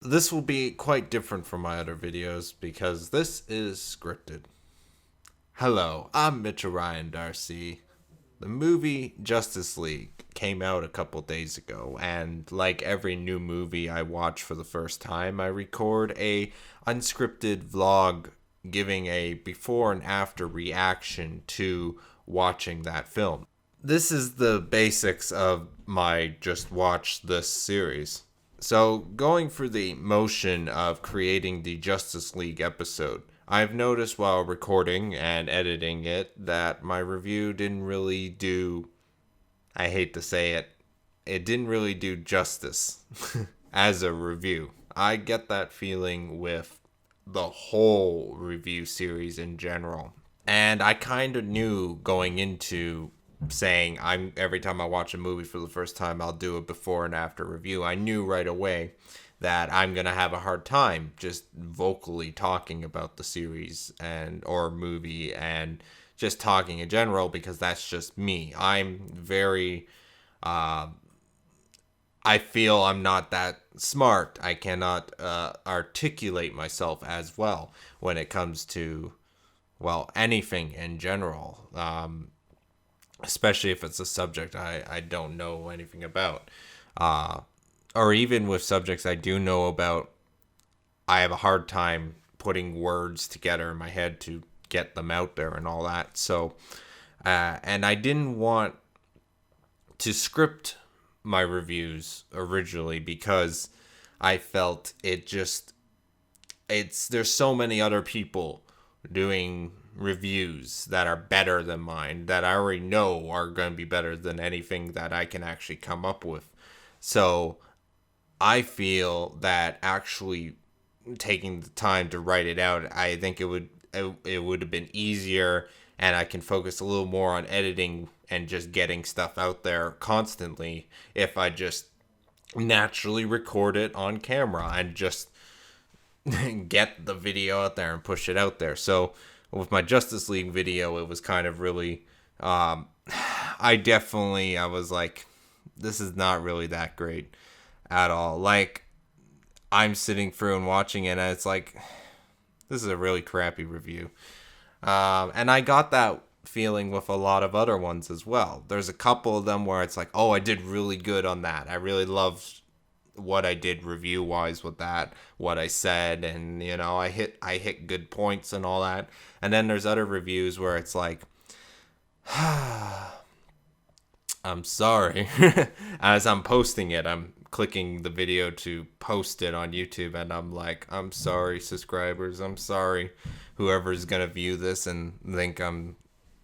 This will be quite different from my other videos because this is scripted. Hello, I'm Mitchell Ryan Darcy. The movie Justice League came out a couple days ago, and like every new movie I watch for the first time, I record a unscripted vlog giving a before and after reaction to watching that film. This is the basics of my just watch this series. So, going through the motion of creating the Justice League episode, I've noticed while recording and editing it that my review didn't really do, I hate to say it, it didn't really do justice as a review. I get that feeling with the whole review series in general. And I kind of knew going into saying I'm every time I watch a movie for the first time I'll do a before and after review. I knew right away that I'm going to have a hard time just vocally talking about the series and or movie and just talking in general because that's just me. I'm very I feel I'm not that smart. I cannot articulate myself as well when it comes to anything in general. Especially if it's a subject I don't know anything about. Or even with subjects I do know about, I have a hard time putting words together in my head to get them out there and all that. So, and I didn't want to script my reviews originally because I felt there's so many other people doing reviews that are better than mine that I already know are going to be better than anything that I can actually come up with. So I feel that actually taking the time to write it out, I think it would have been easier, and I can focus a little more on editing and just getting stuff out there constantly if I just naturally record it on camera and just get the video out there and push it out there. So with my Justice League video, it was kind of really, I was like, this is not really that great at all. Like, I'm sitting through and watching it, and it's like, this is a really crappy review. And I got that feeling with a lot of other ones as well. There's a couple of them where it's like, oh, I did really good on that. I really loved what I did review wise with that, what I said, and I hit good points and all that. And then there's other reviews where it's like, I'm sorry. As I'm posting it, I'm clicking the video to post it on YouTube, and I'm like, I'm sorry, subscribers. I'm sorry, whoever's gonna view this and think I'm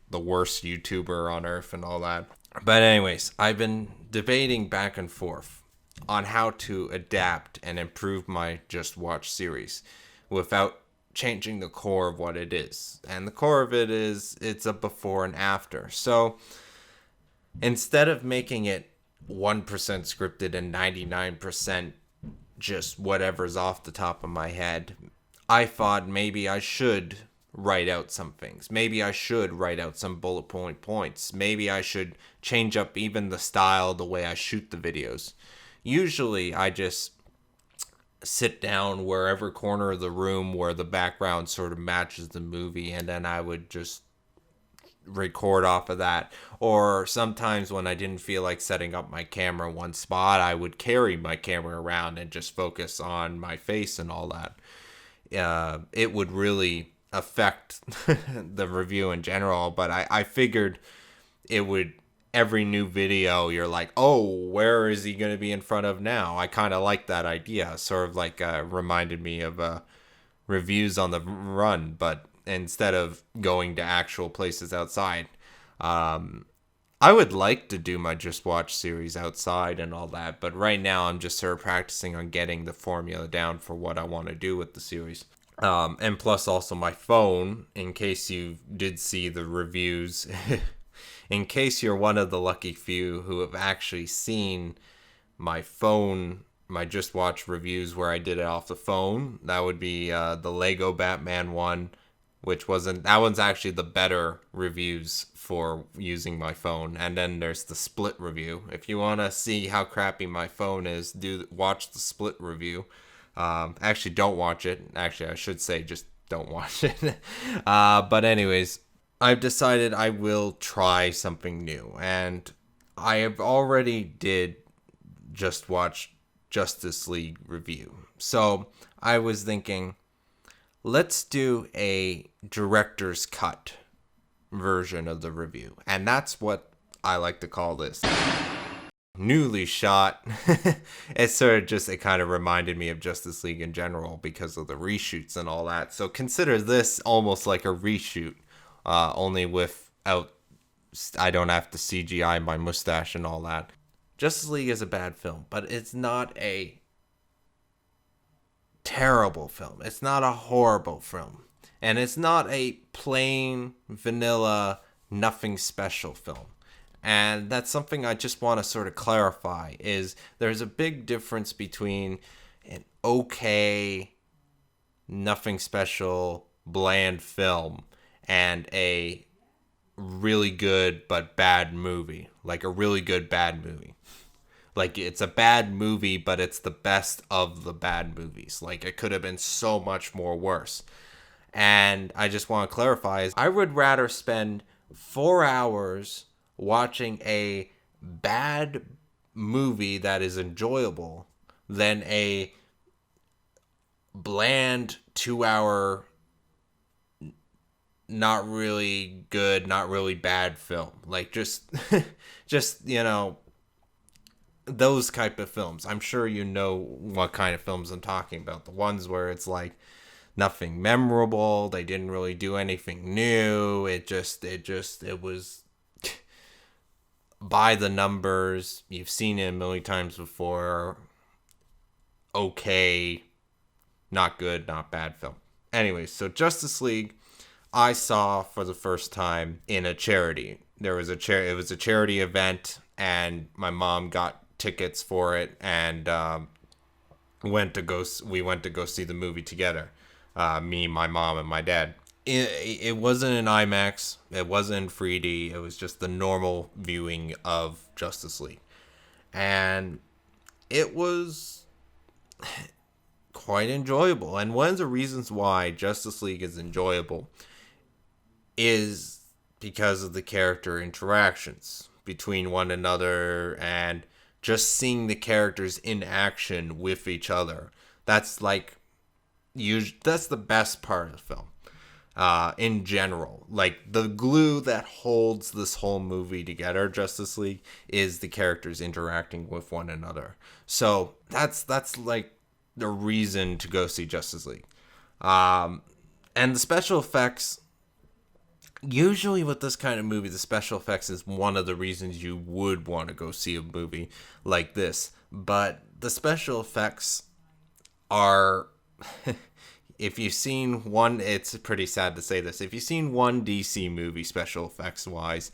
the worst YouTuber on earth and all that. But anyways, I've been debating back and forth on how to adapt and improve my Just Watch series without changing the core of what it is. And the core of it is it's a before and after. So instead of making it 1% scripted and 99% just whatever's off the top of my head, I thought maybe I should write out some things. Maybe I should write out some bullet point points. Maybe I should change up even the style, the way I shoot the videos. Usually I just sit down wherever corner of the room where the background sort of matches the movie, and then I would just record off of that. Or sometimes when I didn't feel like setting up my camera in one spot, I would carry my camera around and just focus on my face and all that. It would really affect the review in general, but I figured it would, every new video you're like, oh, where is he going to be in front of now? I kind of like that idea. Sort of like reminded me of reviews on the run, but instead of going to actual places outside. I would like to do my Just Watch series outside and all that, but right now I'm just sort of practicing on getting the formula down for what I want to do with the series. And plus also my phone, in case you did see the reviews, in case you're one of the lucky few who have actually seen my phone, my Just Watch reviews where I did it off the phone, that would be the Lego Batman one, that one's actually the better reviews for using my phone. And then there's the split review. If you want to see how crappy my phone is, watch the split review. Actually, don't watch it. Actually, I should say just don't watch it. But anyways, I've decided I will try something new, and I have already did just watch Justice League review. So I was thinking, let's do a director's cut version of the review, and that's what I like to call this. Newly shot. It kind of reminded me of Justice League in general because of the reshoots and all that. So consider this almost like a reshoot, only without, I don't have to CGI my mustache and all that. Justice League is a bad film, but it's not a terrible film. It's not a horrible film. And it's not a plain, vanilla, nothing special film. And that's something I just want to sort of clarify, is there's a big difference between an okay, nothing special, bland film and a really good but bad movie. Like a really good bad movie. Like, it's a bad movie, but it's the best of the bad movies. Like, it could have been so much more worse. And I just want to clarify, is I would rather spend 4 hours watching a bad movie that is enjoyable than a bland 2 hour, not really good, not really bad film. Like, just, those type of films. I'm sure you know what kind of films I'm talking about. The ones where it's like nothing memorable, they didn't really do anything new. It was by the numbers. You've seen it a million times before. Okay, not good, not bad film. Anyways, so Justice League I saw for the first time in a charity. It was a charity event, and my mom got tickets for it, and we went to go see the movie together. Me, my mom, and my dad. It wasn't in IMAX. It wasn't in 3D. It was just the normal viewing of Justice League, and it was quite enjoyable. And one of the reasons why Justice League is enjoyable is because of the character interactions between one another and just seeing the characters in action with each other. That's that's the best part of the film. In general, like the glue that holds this whole movie together, Justice League, is the characters interacting with one another. So that's like the reason to go see Justice League. And the special effects, usually with this kind of movie, the special effects is one of the reasons you would want to go see a movie like this. But the special effects are if you've seen one, it's pretty sad to say this, if you've seen one DC movie special effects wise,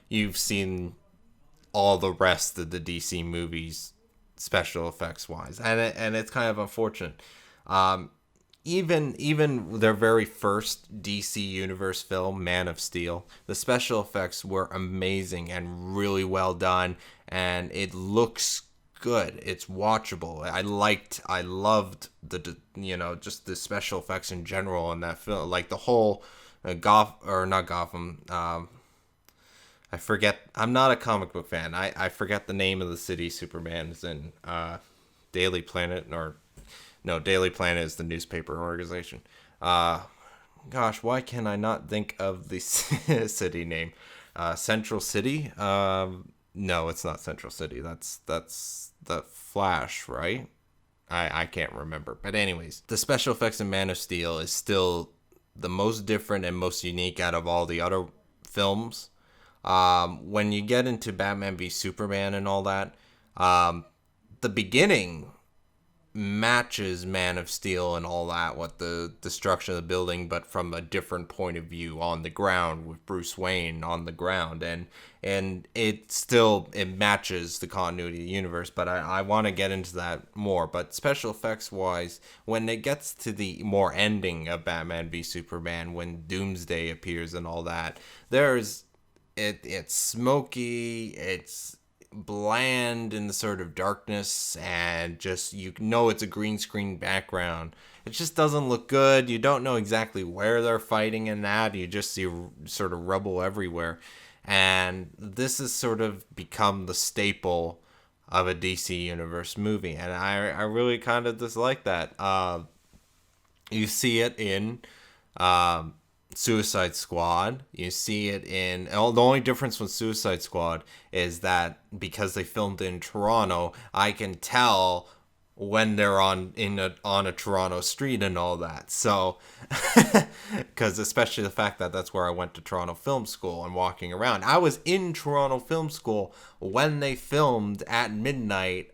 you've seen all the rest of the DC movies special effects wise, and it's kind of unfortunate. Even their very first DC Universe film, Man of Steel, the special effects were amazing and really well done, and it looks good. It's watchable. I loved just the special effects in general in that film. Like the whole not Gotham. I forget. I'm not a comic book fan. I forget the name of the city Superman is in. Daily Planet, or no, Daily Planet is the newspaper organization. Gosh, why can I not think of the city name? Central City. No, it's not Central City. That's the Flash, right? I can't remember. But anyways, the special effects in Man of Steel is still the most different and most unique out of all the other films. When you get into Batman v Superman and all that, the beginning matches Man of Steel and all that, with the destruction of the building, but from a different point of view on the ground with Bruce Wayne on the ground, and it matches the continuity of the universe. But I want to get into that more. But special effects wise, when it gets to the more ending of Batman v Superman, when Doomsday appears and all that, it's smoky, bland in the sort of darkness, and just, you know, it's a green screen background. It just doesn't look good. You don't know exactly where they're fighting in that. You just see sort of rubble everywhere. And this has sort of become the staple of a DC Universe movie. And I really kind of dislike that. You see it in Suicide Squad. You see it in... The only difference with Suicide Squad is that because they filmed in Toronto, I can tell when they're on a Toronto street and all that. So, because especially the fact that that's where I went to Toronto Film School and walking around. I was in Toronto Film School when they filmed at midnight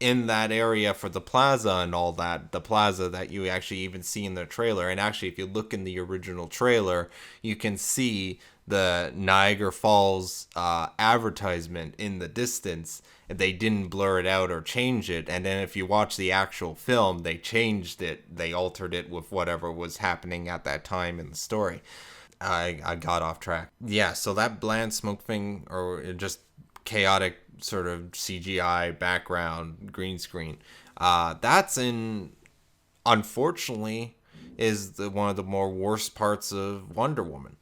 in that area for the plaza and all that. The plaza that you actually even see in the trailer. And actually, if you look in the original trailer, you can see the Niagara Falls advertisement in the distance. They didn't blur it out or change it. And then if you watch the actual film, they changed it. They altered it with whatever was happening at that time in the story. I got off track. Yeah, so that bland smoke thing, or just chaotic sort of CGI background, green screen, that's unfortunately, is one of the more worst parts of Wonder Woman.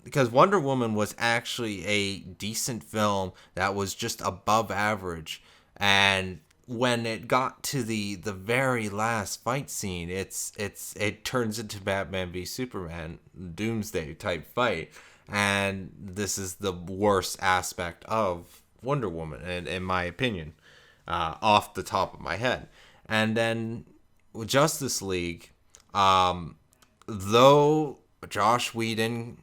Because Wonder Woman was actually a decent film that was just above average, and when it got to the very last fight scene, it turns into Batman v Superman, Doomsday type fight, and this is the worst aspect of Wonder Woman, in my opinion, off the top of my head. And then Justice League, though Josh Whedon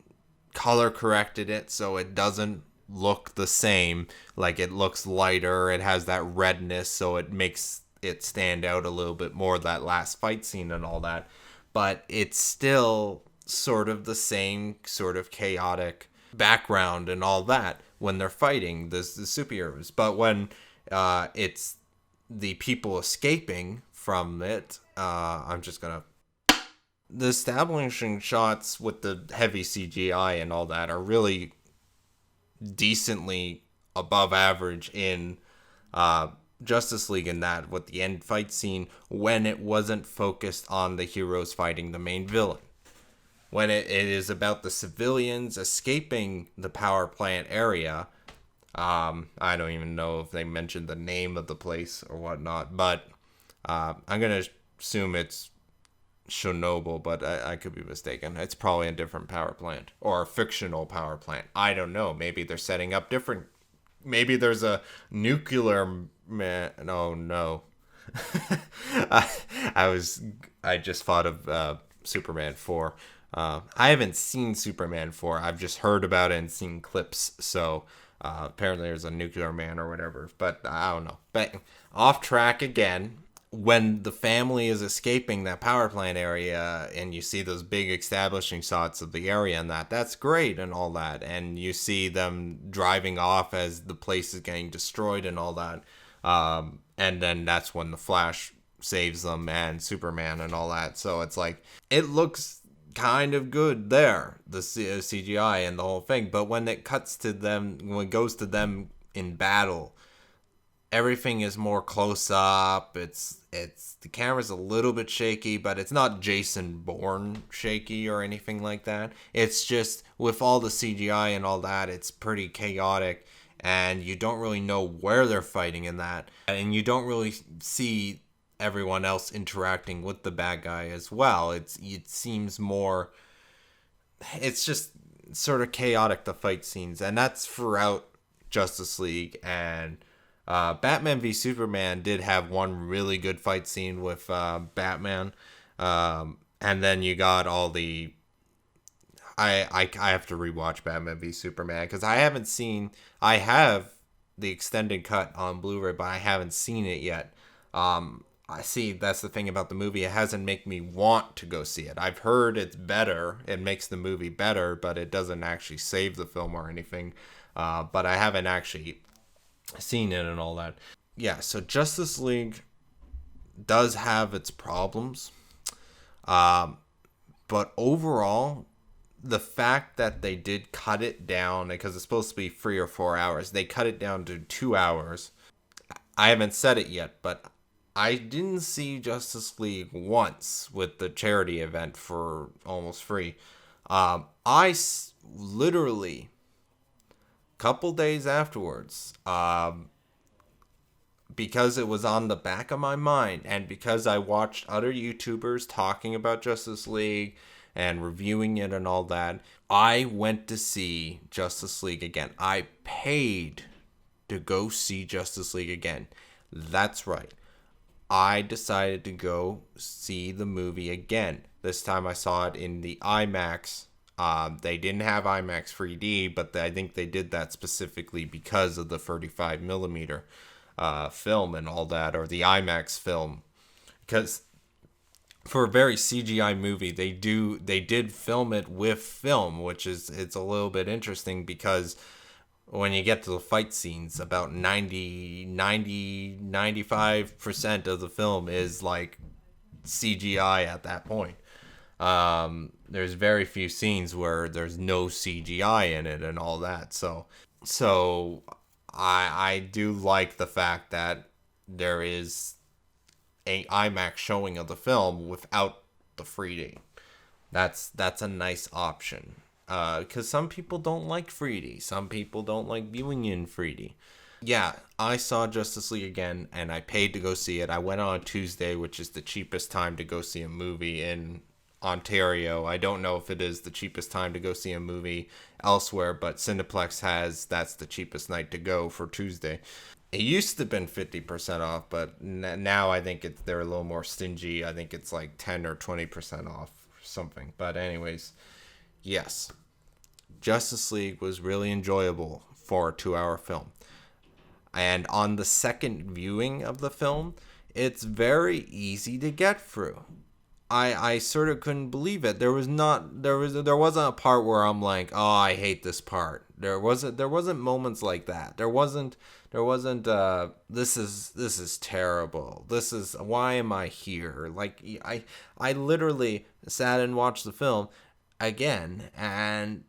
color corrected it so it doesn't look the same, like it looks lighter, it has that redness, so it makes it stand out a little bit more, that last fight scene and all that, but it's still sort of the same sort of chaotic background and all that when they're fighting the superheroes. But when it's the people escaping from it, I'm just gonna... The establishing shots with the heavy CGI and all that are really decently above average in Justice League, in that with the end fight scene, when it wasn't focused on the heroes fighting the main villain. When it is about the civilians escaping the power plant area, I don't even know if they mentioned the name of the place or whatnot, but I'm going to assume it's Chernobyl, but I could be mistaken. It's probably a different power plant, or a fictional power plant. I don't know. Maybe they're setting up different... Maybe there's a nuclear man... Oh, no. I just thought of Superman 4. I haven't seen Superman 4. I've just heard about it and seen clips. So apparently there's a nuclear man or whatever. But I don't know. But off track again. When the family is escaping that power plant area and you see those big establishing shots of the area and that's great and all that. And you see them driving off as the place is getting destroyed and all that. And then that's when the Flash saves them and Superman and all that. So it's like, it looks kind of good there, the CGI and the whole thing. But when it cuts to them, when it goes to them in battle, everything is more close up. It's the camera's a little bit shaky, but it's not Jason Bourne shaky or anything like that. It's just with all the CGI and all that, it's pretty chaotic, and you don't really know where they're fighting in that, and you don't really see everyone else interacting with the bad guy as well. It seems more... It's just sort of chaotic, the fight scenes, and that's throughout Justice League. And Batman v Superman did have one really good fight scene with Batman, and then you got all the... I have to rewatch Batman v Superman because I haven't seen... I have the extended cut on Blu-ray, but I haven't seen it yet. I see, that's the thing about the movie. It hasn't made me want to go see it. I've heard it's better. It makes the movie better, but it doesn't actually save the film or anything. But I haven't actually seen it and all that. Yeah, so Justice League does have its problems. But overall, the fact that they did cut it down, because it's supposed to be 3 or 4 hours, they cut it down to 2 hours. I haven't said it yet, but I didn't see Justice League once with the charity event for almost free. Literally, couple days afterwards, because it was on the back of my mind, and because I watched other YouTubers talking about Justice League and reviewing it and all that, I went to see Justice League again. I paid to go see Justice League again. That's right. I decided to go see the movie again. This time I saw it in the IMAX. They didn't have IMAX 3D, but I think they did that specifically because of the 35 millimeter film and all that, or the IMAX film. Because for a very CGI movie, they did film it with film, which it's a little bit interesting, because when you get to the fight scenes, about 95% of the film is like CGI at that point. There's very few scenes where there's no CGI in it and all that. So I do like the fact that there is a IMAX showing of the film without the 3D. That's a nice option. Because some people don't like 3D. Some people don't like viewing in 3D. Yeah, I saw Justice League again, and I paid to go see it. I went on Tuesday, which is the cheapest time to go see a movie in Ontario. I don't know if it is the cheapest time to go see a movie elsewhere, but Cineplex that's the cheapest night to go for Tuesday. It used to have been 50% off, but now I think they're a little more stingy. I think it's like 10 or 20% off or something. But anyways, yes, Justice League was really enjoyable for a 2-hour film. And on the second viewing of the film, it's very easy to get through. I sort of couldn't believe it. There wasn't a part where I'm like, oh, I hate this part. There wasn't moments like that. There wasn't this is terrible. Why am I here? Like I literally sat and watched the film again, and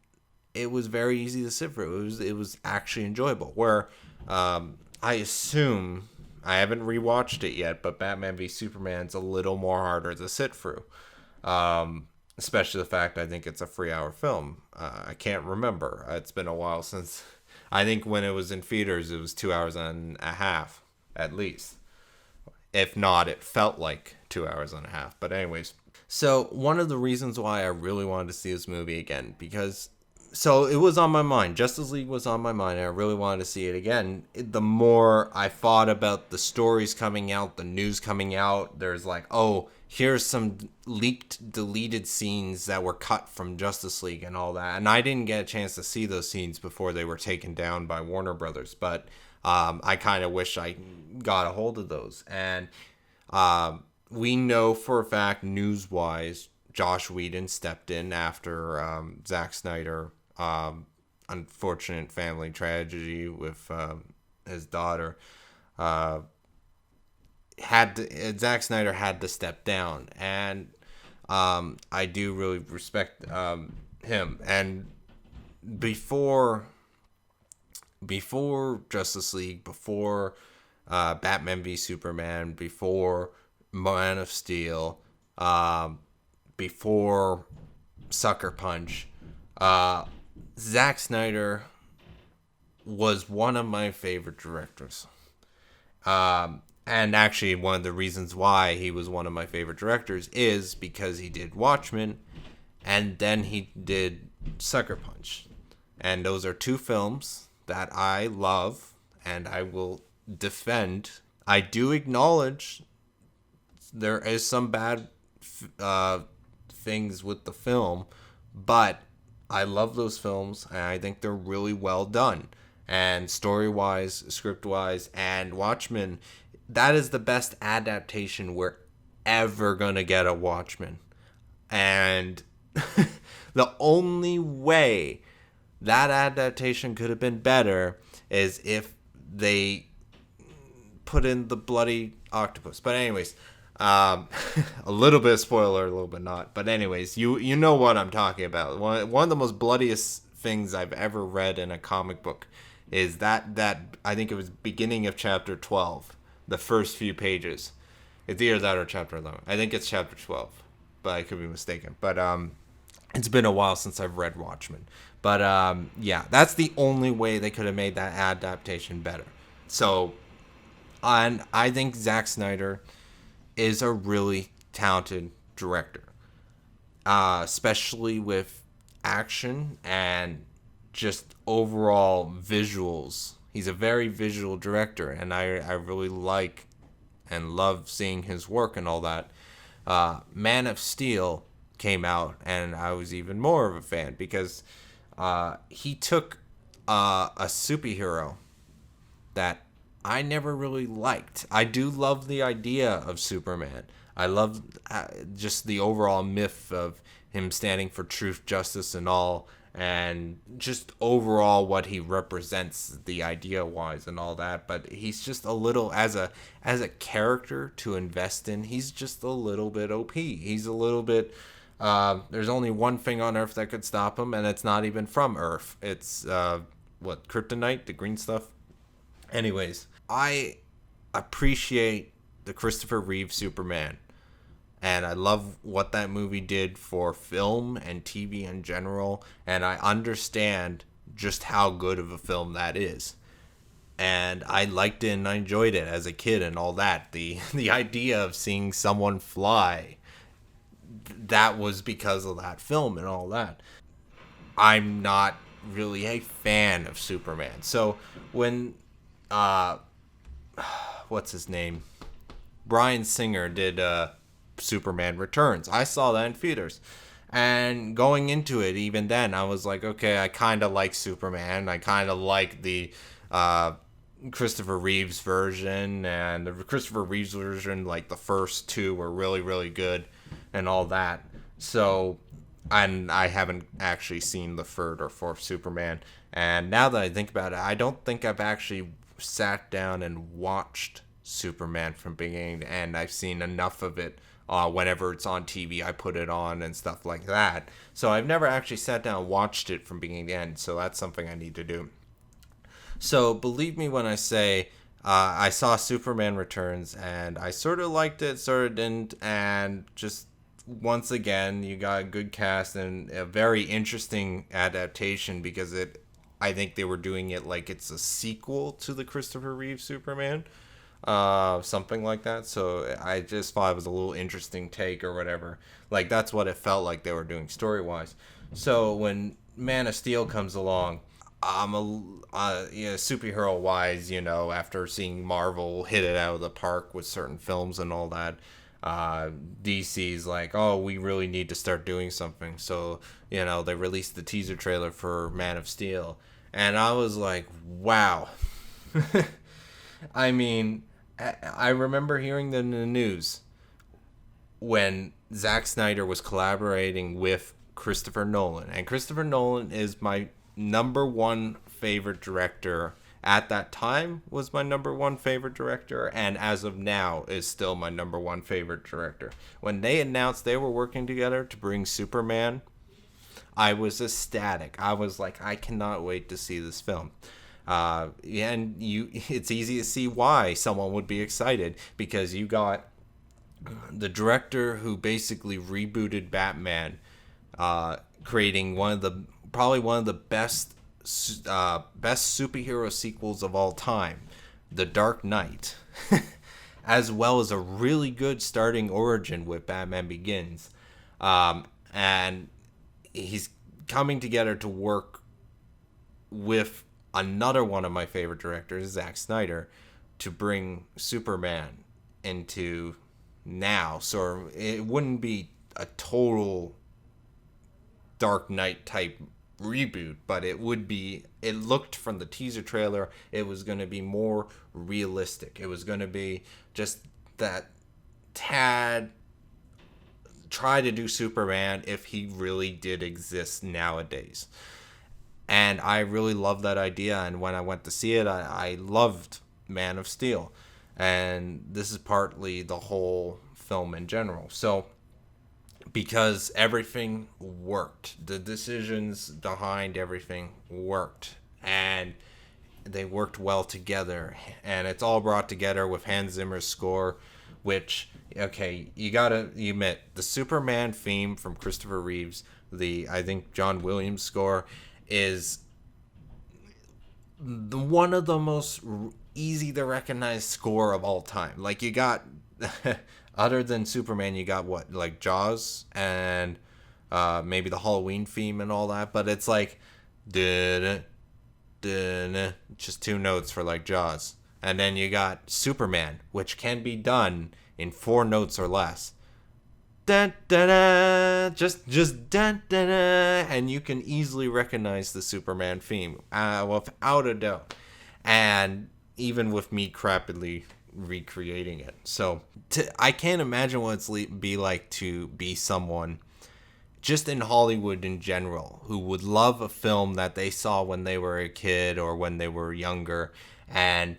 it was very easy to sit through. It was actually enjoyable. Where I assume, I haven't rewatched it yet, but Batman v Superman's a little more harder to sit through. Especially the fact I think it's a 3-hour film. I can't remember. It's been a while since. I think when it was in theaters, it was 2 hours and a half, at least. If not, it felt like 2 hours and a half. But anyways, so one of the reasons why I really wanted to see this movie again, because so it was on my mind. Justice League was on my mind, and I really wanted to see it again. The more I thought about the stories coming out, the news coming out, there's like, oh, here's some leaked, deleted scenes that were cut from Justice League and all that. And I didn't get a chance to see those scenes before they were taken down by Warner Brothers. But I kind of wish I got a hold of those. And we know for a fact, news-wise, Joss Whedon stepped in after Zack Snyder. Unfortunate family tragedy with his daughter. Zack Snyder had to step down, and I do really respect him. And before Justice League, before Batman v Superman, before Man of Steel, before Sucker Punch, Zack Snyder was one of my favorite directors. And actually, one of the reasons why he was one of my favorite directors is because he did Watchmen, and then he did Sucker Punch. And those are two films that I love, and I will defend. I do acknowledge there is some bad things with the film, but I love those films, and I think they're really well done. And story-wise, script-wise, and Watchmen, that is the best adaptation we're ever going to get of Watchmen. And the only way that adaptation could have been better is if they put in the bloody octopus. But anyways, Um, a little bit of spoiler, a little bit not. But anyways, you know what I'm talking about. One of the most bloodiest things I've ever read in a comic book is that I think it was beginning of chapter 12, the first few pages. It's either that or chapter 11. I think it's chapter 12, but I could be mistaken. But it's been a while since I've read Watchmen. But yeah, that's the only way they could have made that adaptation better. So, and I think Zack Snyder is a really talented director, especially with action and just overall visuals. He's a very visual director, and I really like and love seeing his work and all that. Man of Steel came out, and I was even more of a fan because he took a superhero that I never really liked. I do love the idea of Superman. I love just the overall myth of him standing for truth, justice, and all, and just overall what he represents, the idea wise, and all that. But he's just a little as a character to invest in. He's just a little bit OP. He's a little bit. There's only one thing on Earth that could stop him, and it's not even from Earth. It's what, kryptonite, the green stuff. Anyways, I appreciate the Christopher Reeve Superman, and I love what that movie did for film and TV in general, and I understand just how good of a film that is. And I liked it and I enjoyed it as a kid and all that. The idea of seeing someone fly, that was because of that film and all that. I'm not really a fan of Superman. So when uh what's his name? Bryan Singer did Superman Returns. I saw that in theaters. And going into it, even then, I was like, okay, I kind of like Superman. I kind of like the Christopher Reeves version. And the Christopher Reeves version, like the first two, were really, really good and all that. So, and I haven't actually seen the third or fourth Superman. And now that I think about it, I don't think I've actually sat down and watched Superman from beginning to end. I've seen enough of it. Whenever it's on TV, I put it on and stuff like that. So I've never actually sat down and watched it from beginning to end. So that's something I need to do. So believe me when I say I saw Superman Returns and I sort of liked it, sort of didn't, and just once again, you got a good cast and a very interesting adaptation because I think they were doing it like it's a sequel to the Christopher Reeve Superman, something like that. So I just thought it was a little interesting take or whatever. Like that's what it felt like they were doing story wise. So when Man of Steel comes along, I'm superhero wise, after seeing Marvel hit it out of the park with certain films and all that, DC's like, oh, we really need to start doing something. So, they released the teaser trailer for Man of Steel. And I was like, wow. I mean, I remember hearing them in the news when Zack Snyder was collaborating with Christopher Nolan. And Christopher Nolan is my number one favorite director. At that time was my number one favorite director, and as of now is still my number one favorite director. When they announced they were working together to bring Superman, I was ecstatic. I was like, I cannot wait to see this film. It's easy to see why someone would be excited because you got the director who basically rebooted Batman, creating probably one of the best superhero sequels of all time, The Dark Knight, as well as a really good starting origin with Batman Begins, and he's coming together to work with another one of my favorite directors, Zack Snyder, to bring Superman into now. So it wouldn't be a total Dark Knight type reboot, but it looked from the teaser trailer, it was going to be more realistic. It was going to be just that tad try to do Superman if he really did exist nowadays. And I really loved that idea, and when I went to see it, I loved Man of Steel. And this is partly the whole film in general. So because everything worked, the decisions behind everything worked, and they worked well together, and it's all brought together with Hans Zimmer's score, which, okay, you gotta admit, the Superman theme from Christopher Reeves, the, I think, John Williams score, is one of the most easy to recognize score of all time. Like, you got other than Superman, you got what, like Jaws and maybe the Halloween theme and all that, but it's like just two notes for like Jaws. And then you got Superman, which can be done in 4 notes or less. Dun, dun, dun, just dun, dun, dun, and you can easily recognize the Superman theme without a doubt. And even with me crappily recreating it. So I can't imagine what it's be like to be someone just in Hollywood in general who would love a film that they saw when they were a kid or when they were younger, and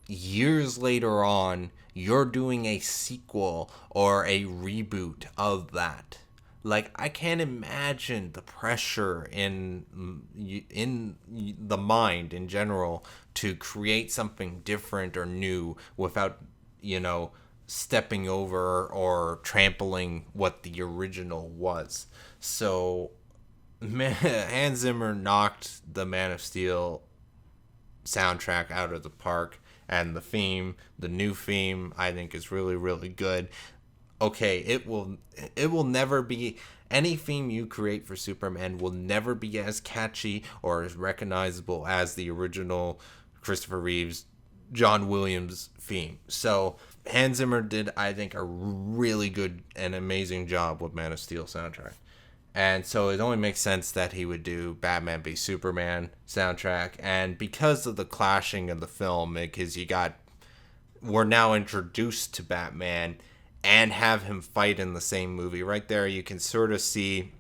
years later on you're doing a sequel or a reboot of that. Like, I can't imagine the pressure in the mind in general to create something different or new without, stepping over or trampling what the original was. So, Hans Zimmer knocked the Man of Steel soundtrack out of the park, and the new theme, I think is really, really good. Okay, it will never be, any theme you create for Superman will never be as catchy or as recognizable as the original Christopher Reeves, John Williams theme. So Hans Zimmer did, I think, a really good and amazing job with Man of Steel soundtrack. And so it only makes sense that he would do Batman v Superman soundtrack. And because of the clashing of the film, because we're now introduced to Batman and have him fight in the same movie. Right there, you can sort of see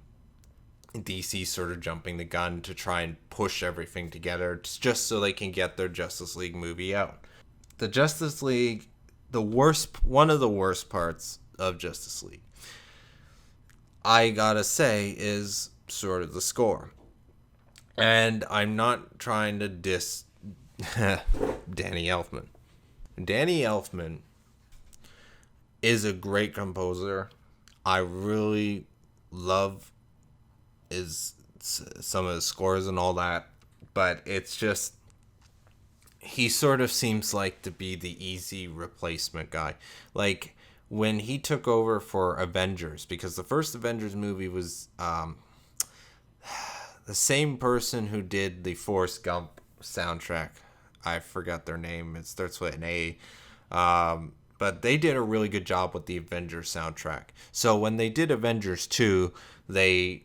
DC sort of jumping the gun to try and push everything together just so they can get their Justice League movie out. The Justice League, one of the worst parts of Justice League, I gotta say, is sort of the score. And I'm not trying to diss Danny Elfman. Danny Elfman is a great composer. I really love some of his scores and all that, but it's just, he sort of seems like to be the easy replacement guy. Like, when he took over for Avengers, because the first Avengers movie was the same person who did the Forrest Gump soundtrack. I forgot their name. It starts with an A. But they did a really good job with the Avengers soundtrack. So when they did Avengers 2, they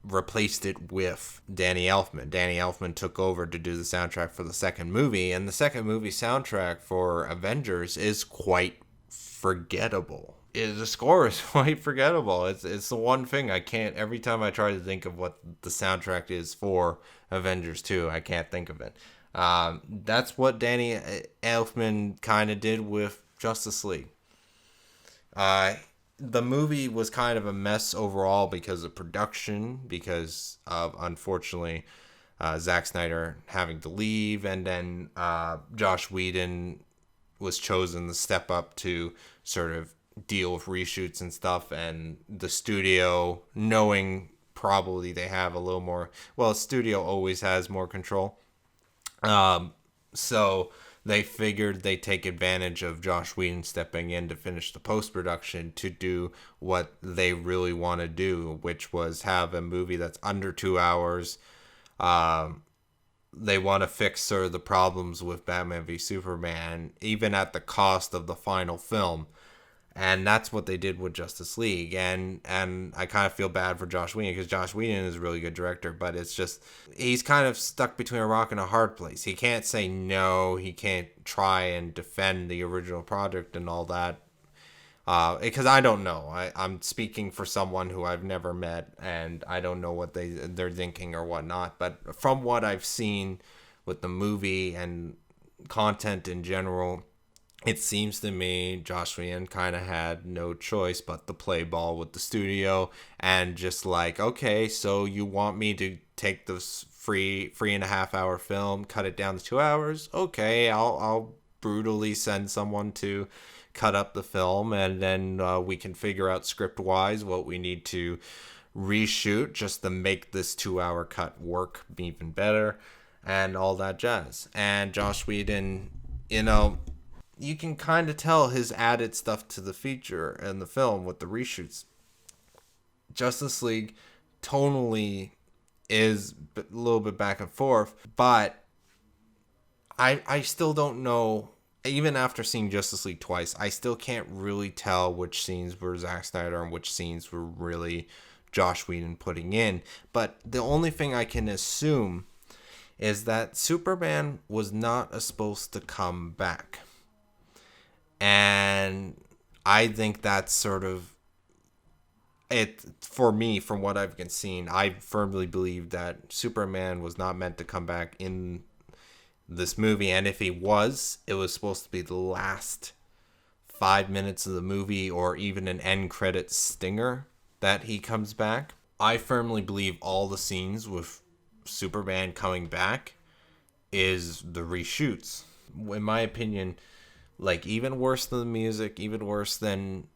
replaced it with Danny Elfman. Danny Elfman took over to do the soundtrack for the second movie, and the second movie soundtrack for Avengers is quite forgettable. The score is quite forgettable. It's the one thing I can't, every time I try to think of what the soundtrack is for Avengers 2, I can't think of it. That's what Danny Elfman kind of did with Justice League. The movie was kind of a mess overall because of production, because of, unfortunately, Zack Snyder having to leave, and then Josh Whedon was chosen to step up to sort of deal with reshoots and stuff, and the studio, knowing probably they have a little more, well, studio always has more control, so they figured they'd take advantage of Josh Whedon stepping in to finish the post-production to do what they really want to do, which was have a movie that's under 2 hours. They want to fix sort of the problems with Batman v Superman, even at the cost of the final film. And that's what they did with Justice League. And I kind of feel bad for Josh Whedon, because Josh Whedon is a really good director, but it's just, he's kind of stuck between a rock and a hard place. He can't say no, he can't try and defend the original project and all that. Because I don't know. I'm speaking for someone who I've never met, and I don't know what they're thinking or whatnot. But from what I've seen with the movie and content in general, it seems to me Josh Whedon kind of had no choice but to play ball with the studio and just like, okay, so you want me to take this three and a half hour film, cut it down to 2 hours? Okay, I'll brutally send someone to cut up the film, and then we can figure out script wise what we need to reshoot just to make this 2 hour cut work even better and all that jazz. And Josh Whedon, you know, you can kind of tell his added stuff to the feature and the film with the reshoots. Justice League tonally is a little bit back and forth, but I still don't know. Even after seeing Justice League twice, I still can't really tell which scenes were Zack Snyder and which scenes were really Josh Whedon putting in. But the only thing I can assume is that Superman was not supposed to come back. And I think that's sort of it for me. From what I've seen, I firmly believe that Superman was not meant to come back in this movie, and if he was, it was supposed to be the last 5 minutes of the movie or even an end credit stinger that he comes back. I firmly believe all the scenes with Superman coming back is the reshoots. In my opinion, like, even worse than the music, even worse than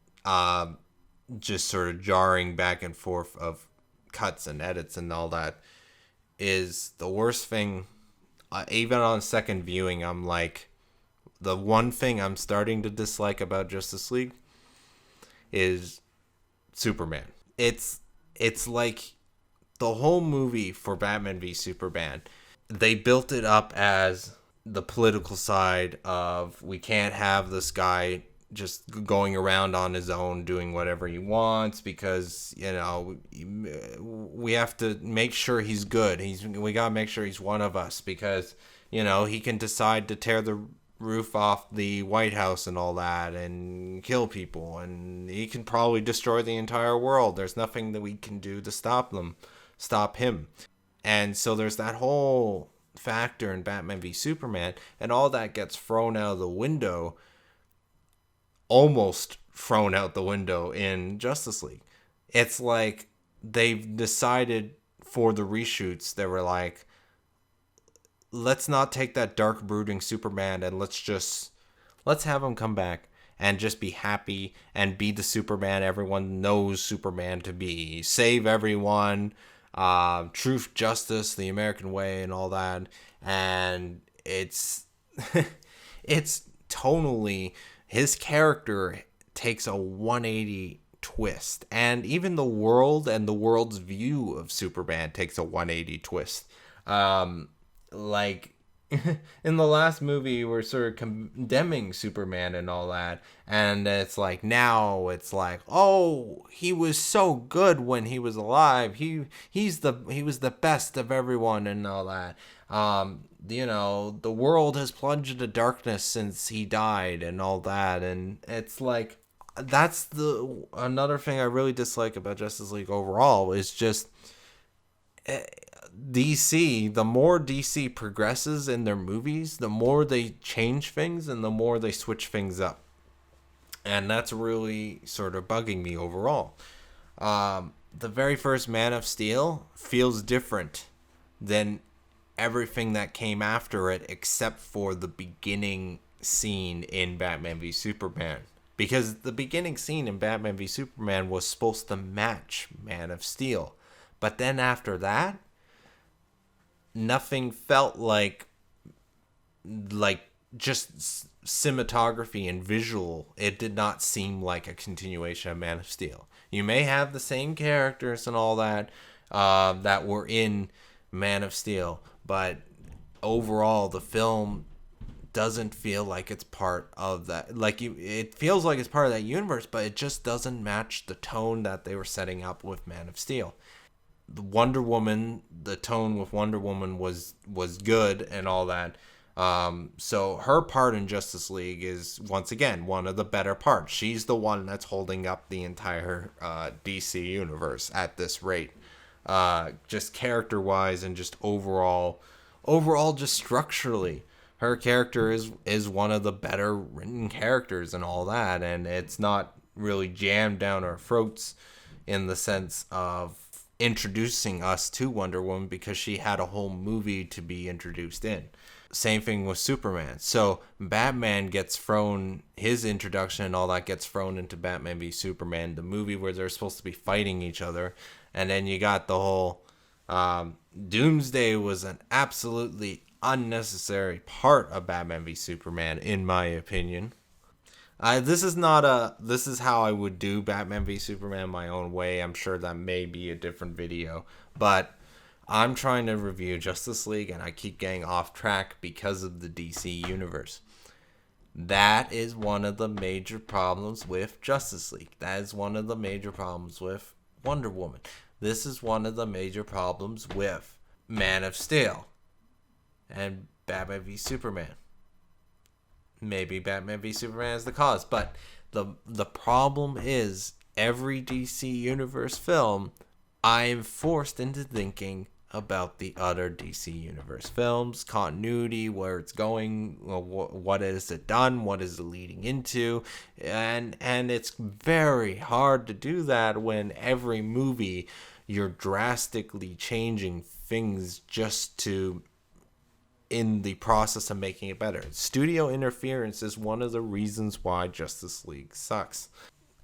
just sort of jarring back and forth of cuts and edits and all that, is the worst thing. Even on second viewing, I'm like, the one thing I'm starting to dislike about Justice League is Superman. It's like the whole movie for Batman v Superman, they built it up as the political side of, we can't have this guy just going around on his own doing whatever he wants, because, you know, we have to make sure he's good. We got to make sure he's one of us, because, you know, he can decide to tear the roof off the White House and all that and kill people, and he can probably destroy the entire world. There's nothing that we can do to stop him. And so there's that whole factor in Batman v Superman, and all that gets thrown out of the window, almost thrown out the window in Justice League. It's like they've decided for the reshoots, they were like, let's not take that dark brooding Superman and let's have him come back and just be happy and be the Superman everyone knows Superman to be. Save everyone, truth, justice, the American way, and all that. And it's it's tonally, his character takes a 180 twist, and even the world and the world's view of Superman takes a 180 twist. Like, in the last movie, we're sort of condemning Superman and all that, and it's like, now it's like, oh, he was so good when he was alive. He was the best of everyone and all that. You know, the world has plunged into darkness since he died and all that, and it's like, that's the another thing I really dislike about Justice League overall, is just DC. The more DC progresses in their movies, the more they change things and the more they switch things up, and that's really sort of bugging me overall. The very first Man of Steel feels different than everything that came after it, except for the beginning scene in Batman v Superman, because the beginning scene in Batman v Superman was supposed to match Man of Steel, but then after that, nothing felt like just cinematography and visual. It did not seem like a continuation of Man of Steel. You may have the same characters and all that that were in Man of Steel, but overall the film doesn't feel like it's part of that. Like, it feels like it's part of that universe, but it just doesn't match the tone that they were setting up with Man of Steel. Wonder Woman, the tone with Wonder Woman was good and all that. So her part in Justice League is, once again, one of the better parts. She's the one that's holding up the entire DC universe at this rate. Just character-wise and just overall, just structurally. her character is one of the better written characters and all that, and it's not really jammed down our throats in the sense of introducing us to Wonder Woman, because she had a whole movie to be introduced in. Same thing with Superman. So Batman gets thrown, his introduction and all that gets thrown into Batman v Superman, the movie where they're supposed to be fighting each other. And then you got the whole Doomsday was an absolutely unnecessary part of Batman v Superman, in my opinion. This is how I would do Batman v Superman my own way. I'm sure that may be a different video, but I'm trying to review Justice League and I keep getting off track because of the DC universe. That is one of the major problems with Justice League. That is one of the major problems with Wonder Woman. This is one of the major problems with Man of Steel and Batman v Superman. Maybe Batman v Superman is the cause, but the problem is every DC Universe film, I am forced into thinking about the other DC Universe films, continuity, where it's going, what is it done, what is it leading into, and it's very hard to do that when every movie you're drastically changing things just to in the process of making it better. Studio interference is one of the reasons why Justice League sucks.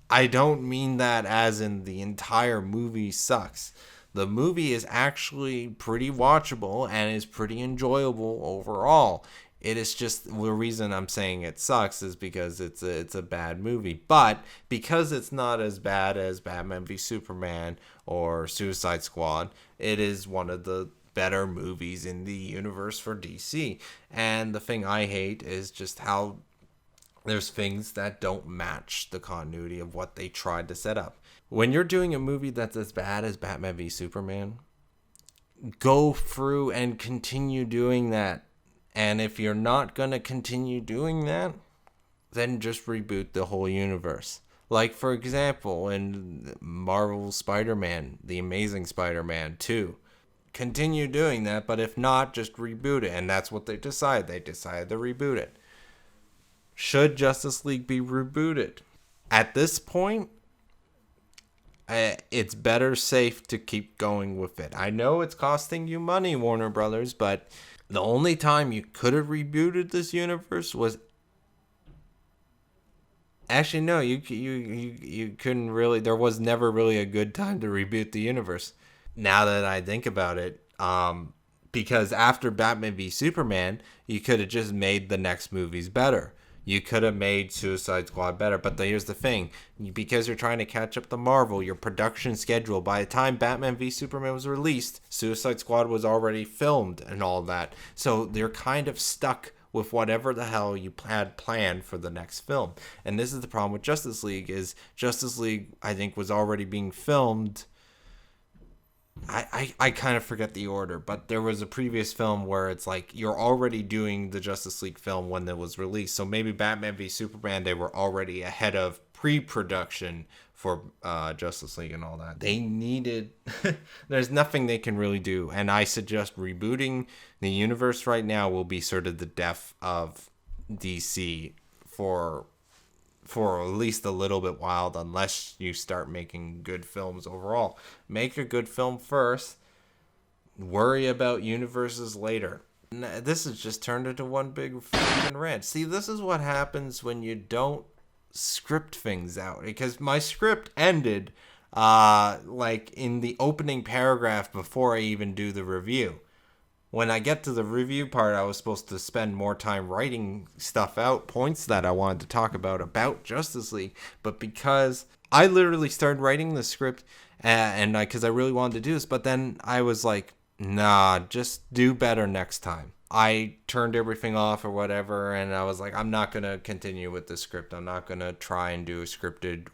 I don't mean that as in the entire movie sucks. The movie is actually pretty watchable and is pretty enjoyable overall. It is just the reason I'm saying it sucks is because it's a bad movie. But because it's not as bad as Batman v Superman or Suicide Squad, it is one of the better movies in the universe for DC. And the thing I hate is just how there's things that don't match the continuity of what they tried to set up. When you're doing a movie that's as bad as Batman v Superman, go through and continue doing that. And if you're not going to continue doing that, then just reboot the whole universe. Like, for example, in Marvel Spider-Man, The Amazing Spider-Man 2. Continue doing that, but if not, just reboot it. And that's what they decided. They decided to reboot it. Should Justice League be rebooted? At this point, it's better safe to keep going with it. I know it's costing you money, Warner Brothers, but the only time you could have rebooted this universe was... Actually, no, you couldn't really... There was never really a good time to reboot the universe. Now that I think about it, because after Batman v Superman, you could have just made the next movies better. You could have made Suicide Squad better, but here's the thing. Because you're trying to catch up to Marvel, your production schedule, by the time Batman v Superman was released, Suicide Squad was already filmed and all that. So you're kind of stuck with whatever the hell you had planned for the next film. And this is the problem with Justice League, is Justice League, I think, was already being filmed... I kind of forget the order, but there was a previous film where it's like you're already doing the Justice League film when it was released. So maybe Batman v Superman, they were already ahead of pre-production for Justice League and all that. They needed... There's nothing they can really do. And I suggest rebooting the universe right now will be sort of the death of DC for at least a little bit while, unless you start making good films overall. Make a good film first. Worry about universes later. This has just turned into one big freaking rant. See, this is what happens when you don't script things out. Because my script ended like in the opening paragraph before I even do the review. When I get to the review part, I was supposed to spend more time writing stuff out, points that I wanted to talk about Justice League. But because I literally started writing the script, and because I really wanted to do this, but then I was like, nah, just do better next time. I turned everything off or whatever, and I was like, I'm not going to continue with the script. I'm not going to try and do a scripted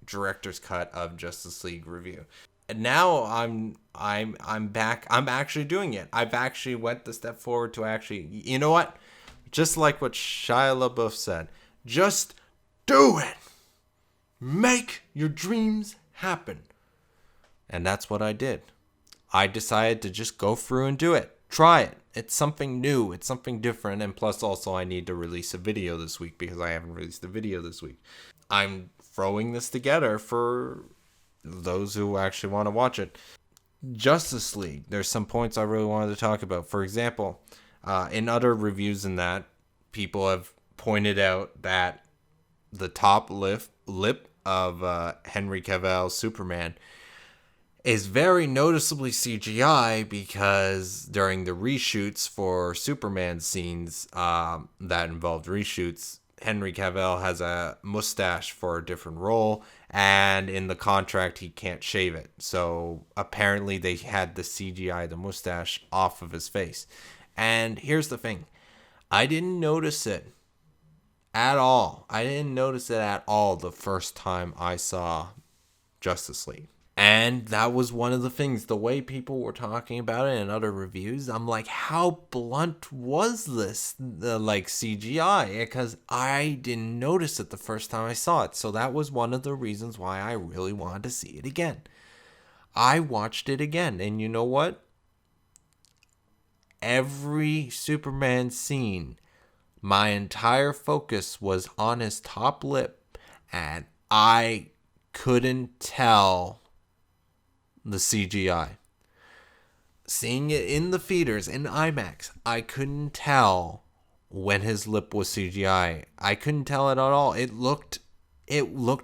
director's cut of Justice League review. And now I'm back. I'm actually doing it. I've actually went the step forward to actually, you know what? Just like what Shia LaBeouf said, just do it. Make your dreams happen. And that's what I did. I decided to just go through and do it. try it. It's something new. It's something different. And plus, also, I need to release a video this week because I haven't released a video this week. I'm throwing this together for those who actually want to watch it. Justice League. There's some points I really wanted to talk about. For example, in other reviews and that, people have pointed out that the top lip of Henry Cavill's Superman is very noticeably CGI because during the reshoots for Superman scenes that involved reshoots, Henry Cavill has a mustache for a different role, and in the contract he can't shave it. So apparently they had the CGI the mustache off of his face. And here's the thing. I didn't notice it at all. I didn't notice it at all the first time I saw Justice League. And that was one of the things, the way people were talking about it in other reviews. I'm like, how blunt was this, like CGI? Because I didn't notice it the first time I saw it. So that was one of the reasons why I really wanted to see it again. I watched it again. And you know what? Every Superman scene, my entire focus was on his top lip. And I couldn't tell the CGI. Seeing it in the theaters in IMAX, I couldn't tell when his lip was CGI. I couldn't tell it at all. It looked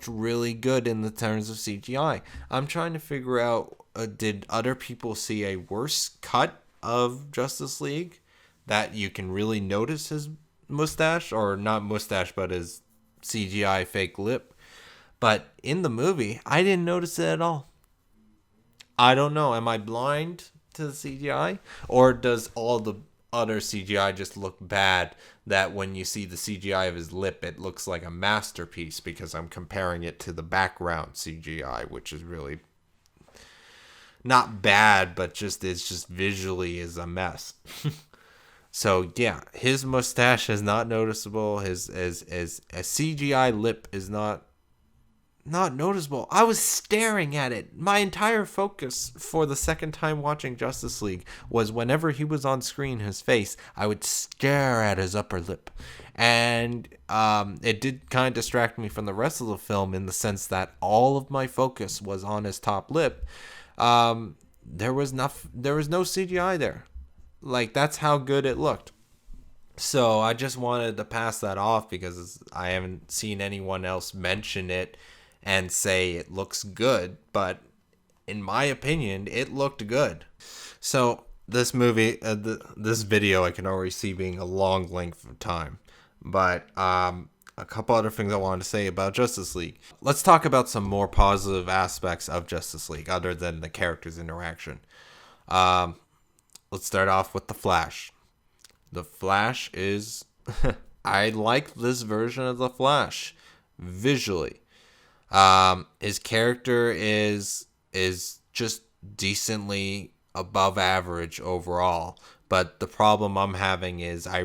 really good in the terms of CGI. I'm trying to figure out, did other people see a worse cut of Justice League that you can really notice his mustache, or not mustache, but his CGI fake lip? But in the movie, I didn't notice it at all. I don't know. Am I blind to the CGI? Or does all the other CGI just look bad that when you see the CGI of his lip, it looks like a masterpiece because I'm comparing it to the background CGI, which is really not bad, but it's just visually is a mess. So yeah, his mustache is not noticeable. His CGI lip is not noticeable. I was staring at it. My entire focus for the second time watching Justice League was whenever he was on screen, his face, I would stare at his upper lip. And it did kind of distract me from the rest of the film in the sense that all of my focus was on his top lip. There was no CGI there. Like, that's how good it looked. So I just wanted to pass that off because I haven't seen anyone else mention it and say it looks good, but in my opinion, it looked good. So this movie, this video, I can already see being a long length of time. But a couple other things I wanted to say about Justice League. Let's talk about some more positive aspects of Justice League other than the characters' interaction. Let's start off with the Flash. The Flash is... I like this version of the Flash visually. His character is just decently above average overall, but the problem I'm having is I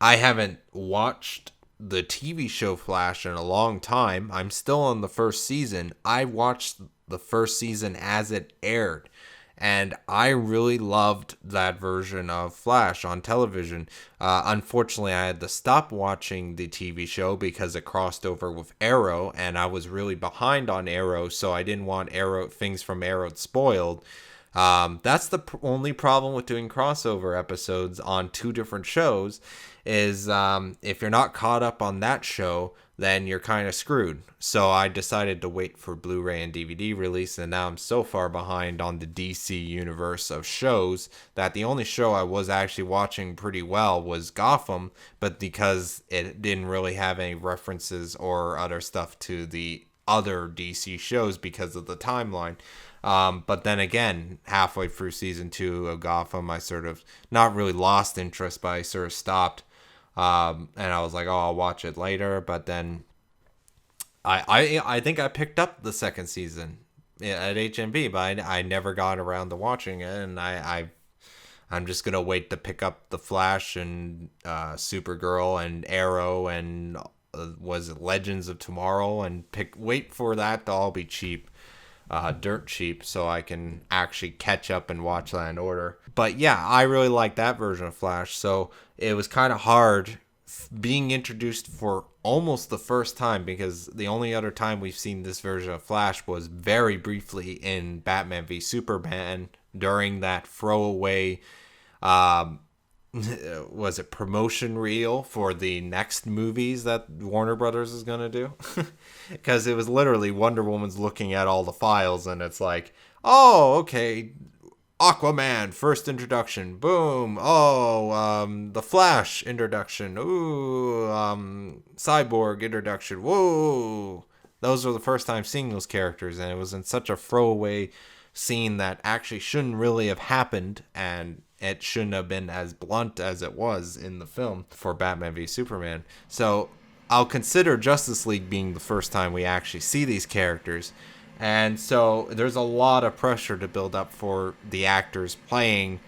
haven't watched the TV show Flash in a long time. I'm still on the first season. I watched the first season as it aired, and I really loved that version of Flash on television. Unfortunately, I had to stop watching the TV show because it crossed over with Arrow, and I was really behind on Arrow, so I didn't want things from Arrow spoiled. That's the only problem with doing crossover episodes on two different shows is if you're not caught up on that show, then you're kind of screwed. So I decided to wait for Blu-ray and DVD release, and now I'm so far behind on the DC universe of shows that the only show I was actually watching pretty well was Gotham, but because it didn't really have any references or other stuff to the other DC shows because of the timeline. But then again, halfway through season 2 of Gotham, I sort of not really lost interest, but I sort of stopped. And I was like, oh, I'll watch it later. But then I think I picked up the second season at HMV, but I never got around to watching it. And I'm just going to wait to pick up The Flash and Supergirl and Arrow and was it Legends of Tomorrow and wait for that to all be cheap. dirt cheap, so I can actually catch up and watch that in order. But yeah, I really like that version of Flash. So it was kind of hard being introduced for almost the first time, because the only other time we've seen this version of Flash was very briefly in Batman v Superman during that throwaway um, was it promotion reel for the next movies that Warner Brothers is gonna do? Because it was literally Wonder Woman's looking at all the files, and it's like, oh, okay, Aquaman first introduction, boom. Oh, the Flash introduction. Ooh, Cyborg introduction. Whoa. Those were the first time seeing those characters, and it was in such a throwaway scene that actually shouldn't really have happened, and it shouldn't have been as blunt as it was in the film for Batman v Superman. So I'll consider Justice League being the first time we actually see these characters. And so there's a lot of pressure to build up for the actors playing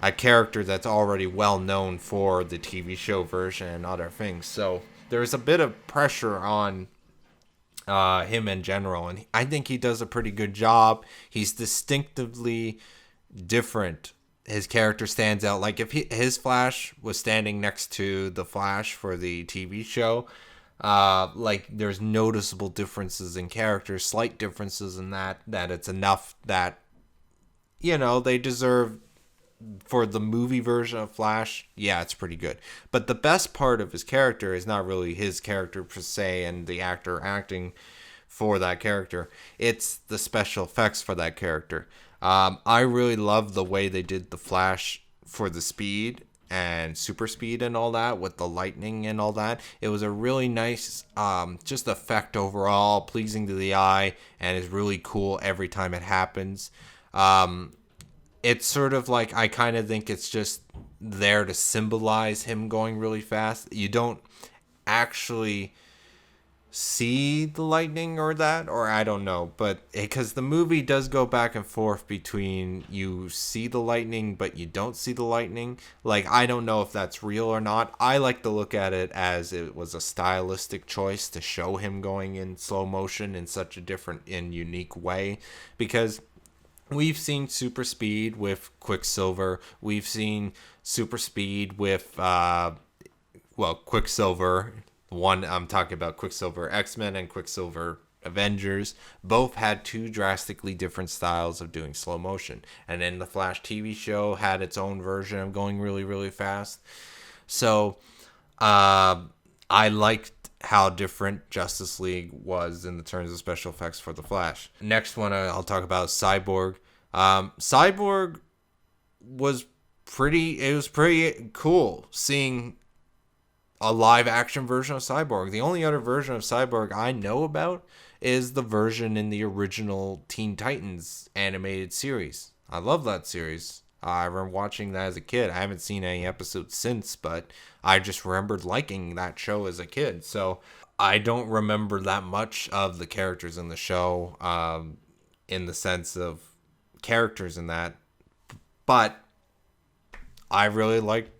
a character that's already well known for the TV show version and other things. So there's a bit of pressure on him in general, and I think he does a pretty good job. He's distinctively different. His character stands out. Like if his Flash was standing next to the Flash for the TV show, like there's noticeable differences in character, slight differences in that it's enough that, you know, they deserve for the movie version of Flash. Yeah, it's pretty good. But the best part of his character is not really his character per se and the actor acting for that character. It's the special effects for that character. I really love the way they did the Flash for the speed and super speed and all that with the lightning and all that. It was a really nice just effect overall, pleasing to the eye, and is really cool every time it happens. It's sort of like, I kind of think it's just there to symbolize him going really fast. You don't actually see the lightning or that, or I don't know, but because the movie does go back and forth between you see the lightning but you don't see the lightning. Like, I don't know if that's real or not. I like to look at it as it was a stylistic choice to show him going in slow motion in such a different and unique way, because we've seen super speed with Quicksilver, we've seen super speed with Quicksilver. One, I'm talking about Quicksilver X-Men and Quicksilver Avengers. Both had two drastically different styles of doing slow motion. And then the Flash TV show had its own version of going really, really fast. So I liked how different Justice League was in the terms of special effects for the Flash. Next one I'll talk about is Cyborg. Cyborg was pretty cool seeing a live action version of Cyborg. The only other version of Cyborg I know about is the version in the original Teen Titans animated series. I love that series. I remember watching that as a kid. I haven't seen any episodes since, but I just remembered liking that show as a kid. So I don't remember that much of the characters in the show, in the sense of characters in that, but I really like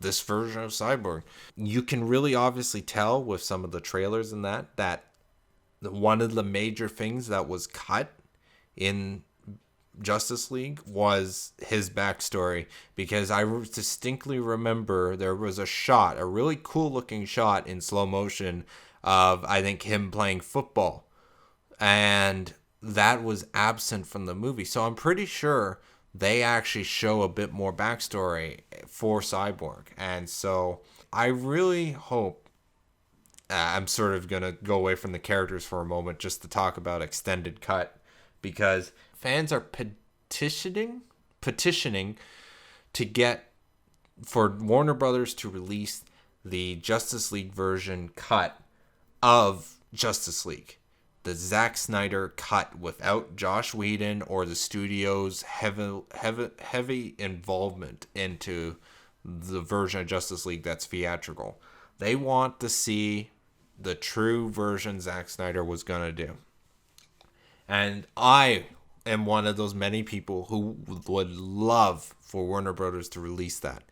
this version of Cyborg. You can really obviously tell with some of the trailers in that one of the major things that was cut in Justice League was his backstory, because I distinctly remember there was a really cool looking shot in slow motion of, I think, him playing football, and that was absent from the movie. So I'm pretty sure they actually show a bit more backstory for Cyborg. And so I really hope, I'm sort of going to go away from the characters for a moment just to talk about extended cut, because fans are petitioning to get for Warner Brothers to release the Justice League version cut of Justice League. The Zack Snyder cut without Josh Whedon or the studio's heavy involvement into the version of Justice League that's theatrical. They want to see the true version Zack Snyder was going to do. And I am one of those many people who would love for Warner Brothers to release that.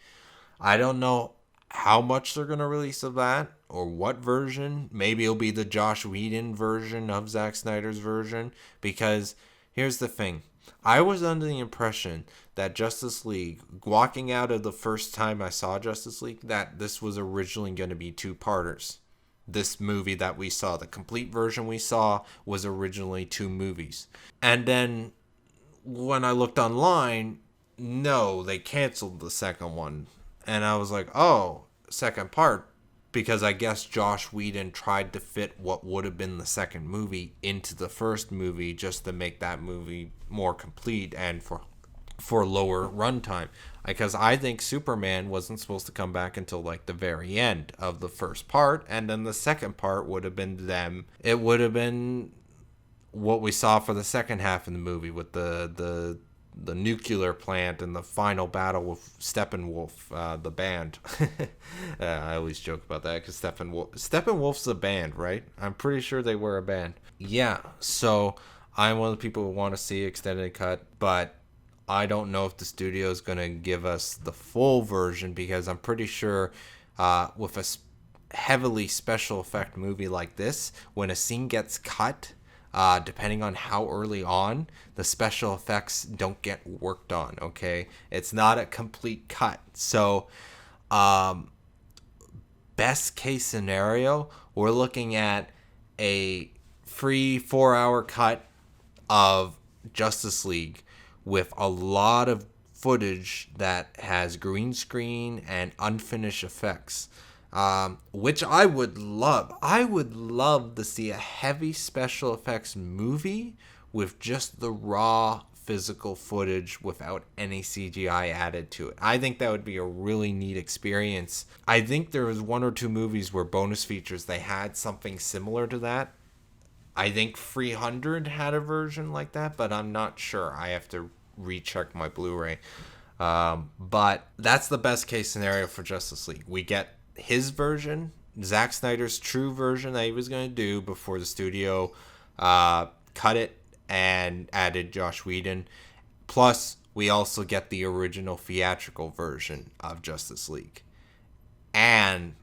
I don't know How much they're going to release of that, or what version. Maybe it'll be the Josh Whedon version of Zack Snyder's version. Because here's the thing. I was under the impression that Justice League, walking out of the first time I saw Justice League, that this was originally going to be two-parters. This movie that we saw, the complete version we saw, was originally two movies. And then when I looked online, no, they canceled the second one. And I was like, oh, second part. Because I guess Josh Whedon tried to fit what would have been the second movie into the first movie just to make that movie more complete and for lower runtime. Because I think Superman wasn't supposed to come back until like the very end of the first part, and then the second part would have been them. It would have been what we saw for the second half of the movie with the nuclear plant and the final battle with Steppenwolf, the band. I always joke about that because Steppenwolf's a band, right? I'm pretty sure they were a band. Yeah, so I'm one of the people who want to see extended cut, but I don't know if the studio is going to give us the full version because I'm pretty sure with a heavily special effect movie like this, when a scene gets cut, depending on how early on, the special effects don't get worked on, okay? It's not a complete cut. So, best case scenario, we're looking at a free 4-hour cut of Justice League with a lot of footage that has green screen and unfinished effects. Which I would love. I would love to see a heavy special effects movie with just the raw physical footage without any CGI added to it. I think that would be a really neat experience. I think there was one or two movies where bonus features, they had something similar to that. I think 300 had a version like that, but I'm not sure. I have to recheck my Blu-ray. But that's the best case scenario for Justice League. We get his version, Zack Snyder's true version that he was going to do before the studio cut it and added Josh Whedon. Plus, we also get the original theatrical version of Justice League. And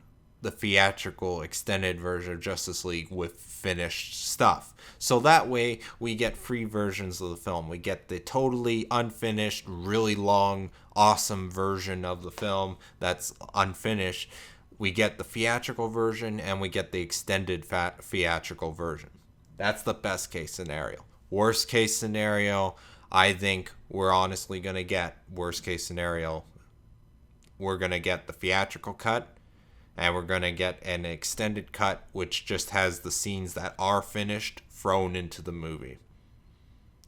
the theatrical extended version of Justice League with finished stuff. So that way we get free versions of the film. We get the totally unfinished, really long, awesome version of the film that's unfinished. We get the theatrical version and we get the extended theatrical version. That's the best case scenario. Worst case scenario, I think we're honestly going to get, worst case scenario, we're going to get the theatrical cut. And we're going to get an extended cut, which just has the scenes that are finished thrown into the movie.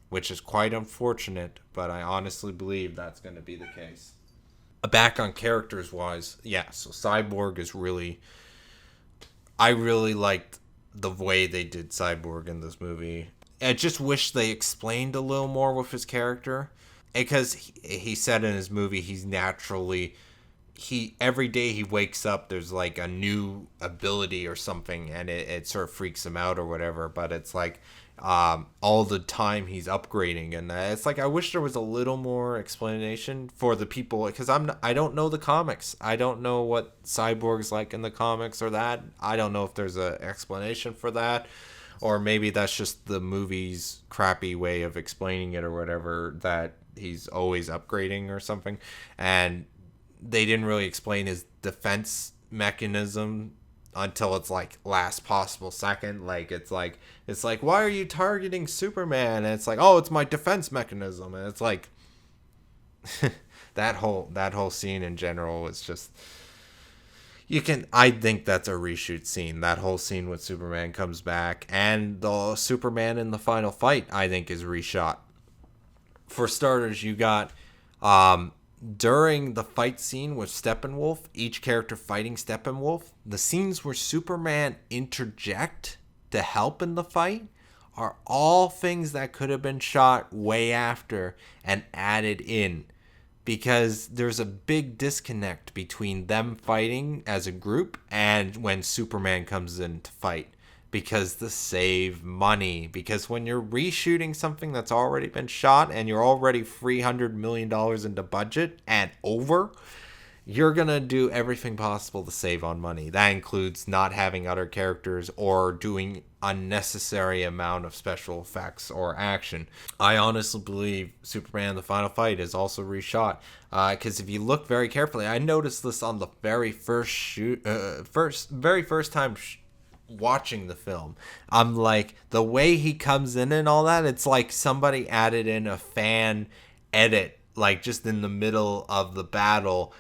Which is quite unfortunate, but I honestly believe that's going to be the case. Back on characters-wise, yeah, so Cyborg is really... I really liked the way they did Cyborg in this movie. I just wish they explained a little more with his character. Because he said in his movie he's naturally... every day he wakes up, there's like a new ability or something, and it sort of freaks him out or whatever. But it's like all the time he's upgrading, and it's like I wish there was a little more explanation for the people, because I don't know the comics. I don't know what Cyborg's like in the comics or that. I don't know if there's an explanation for that, or maybe that's just the movie's crappy way of explaining it or whatever, that he's always upgrading or something. And they didn't really explain his defense mechanism until it's like last possible second. Like it's like why are you targeting Superman? And it's like, oh, it's my defense mechanism. And it's like that whole scene in general was just, I think that's a reshoot scene. That whole scene with Superman comes back, and the Superman in the final fight I think is reshot. For starters, you got during the fight scene with Steppenwolf, each character fighting Steppenwolf, the scenes where Superman interject to help in the fight are all things that could have been shot way after and added in. Because there's a big disconnect between them fighting as a group and when Superman comes in to fight. Because to save money. Because when you're reshooting something that's already been shot and you're already $300 million into budget and over, you're going to do everything possible to save on money. That includes not having other characters or doing unnecessary amount of special effects or action. I honestly believe Superman the Final Fight is also reshot, because if you look very carefully, I noticed this on the very first very first time watching the film. I'm like, the way he comes in and all that, it's like somebody added in a fan edit, like just in the middle of the battle,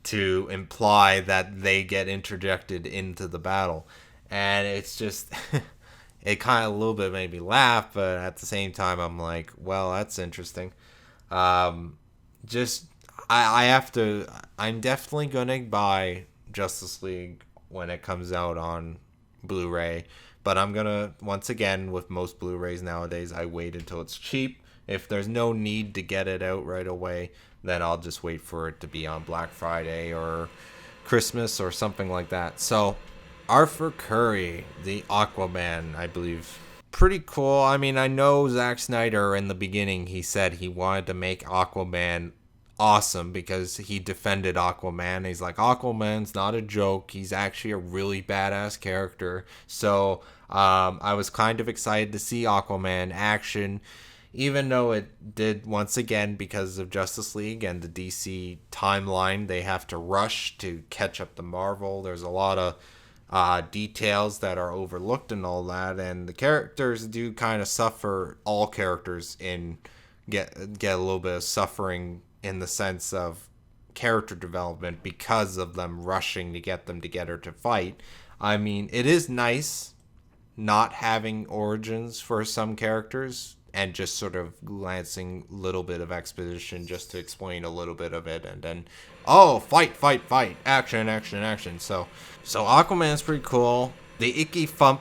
to imply that they get interjected into the battle. And it's just it kind of a little bit made me laugh, but at the same time I'm like, well, that's interesting. Just I have to, I'm definitely gonna buy Justice League when it comes out on Blu-ray, but I'm gonna, once again, with most Blu-rays nowadays, I wait until it's cheap. If there's no need to get it out right away, then I'll just wait for it to be on Black Friday or Christmas or something like that. So Arthur Curry, the Aquaman, I believe, pretty cool. I mean, I know Zack Snyder in the beginning, he said he wanted to make Aquaman awesome because he defended Aquaman. He's like, Aquaman's not a joke. He's actually a really badass character. So I was kind of excited to see Aquaman action, even though it did, once again, because of Justice League and the DC timeline, they have to rush to catch up to Marvel. There's a lot of details that are overlooked and all that, and the characters do kind of suffer. All characters get a little bit of suffering in the sense of character development because of them rushing to get them together to fight. I mean, it is nice not having origins for some characters and just sort of glancing a little bit of exposition just to explain a little bit of it, and then, oh, fight, action, action, action. So Aquaman's pretty cool. The Icky Thump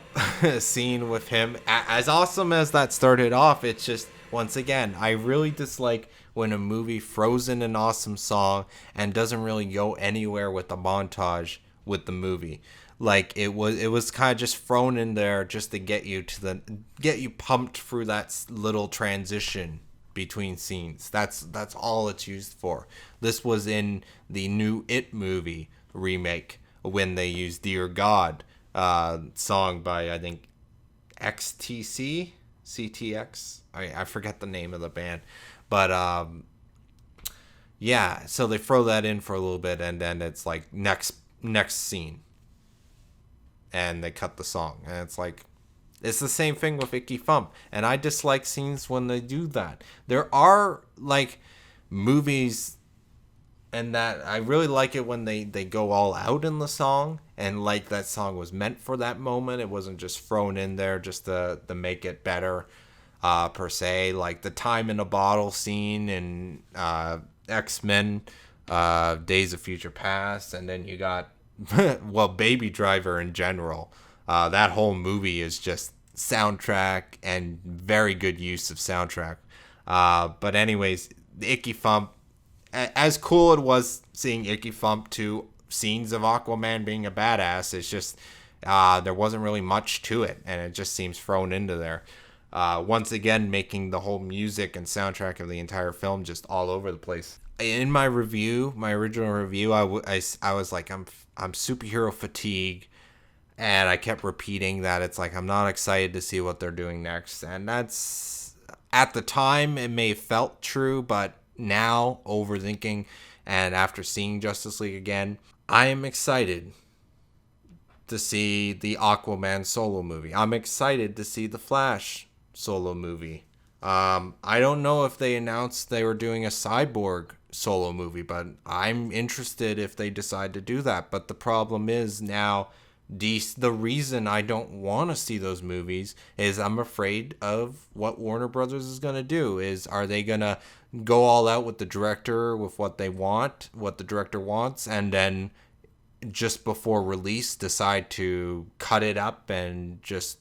scene with him, as awesome as that started off, it's just, once again, I really dislike when a movie throws in an awesome song and doesn't really go anywhere with the montage with the movie. Like it was kind of just thrown in there just to get you pumped through that little transition between scenes. That's all it's used for. This was in the new It movie remake when they used Dear God song by, I think, CTX. I forget the name of the band. But yeah, so they throw that in for a little bit, and then it's like next scene, and they cut the song, and it's like, it's the same thing with Icky Thump, and I dislike scenes when they do that. There are like movies, and that I really like it when they go all out in the song, and like that song was meant for that moment. It wasn't just thrown in there just to make it better. Per se, like the time in a bottle scene in X-Men, Days of Future Past, and then you got, well, Baby Driver in general. That whole movie is just soundtrack and very good use of soundtrack. But anyways, the Icky Thump, as cool it was seeing Icky Thump to scenes of Aquaman being a badass, it's just there wasn't really much to it, and it just seems thrown into there. Once again, making the whole music and soundtrack of the entire film just all over the place. In my review, my original review, I was like, I'm superhero fatigue, and I kept repeating that it's like I'm not excited to see what they're doing next, and that's, at the time it may have felt true, but now overthinking and after seeing Justice League again, I am excited to see the Aquaman solo movie. I'm excited to see the Flash solo movie. I don't know if they announced they were doing a Cyborg solo movie, but I'm interested if they decide to do that. But the problem is now, the reason I don't want to see those movies is I'm afraid of what Warner Brothers is going to do. Are they going to go all out with the director, with what they want, what the director wants, and then just before release decide to cut it up and just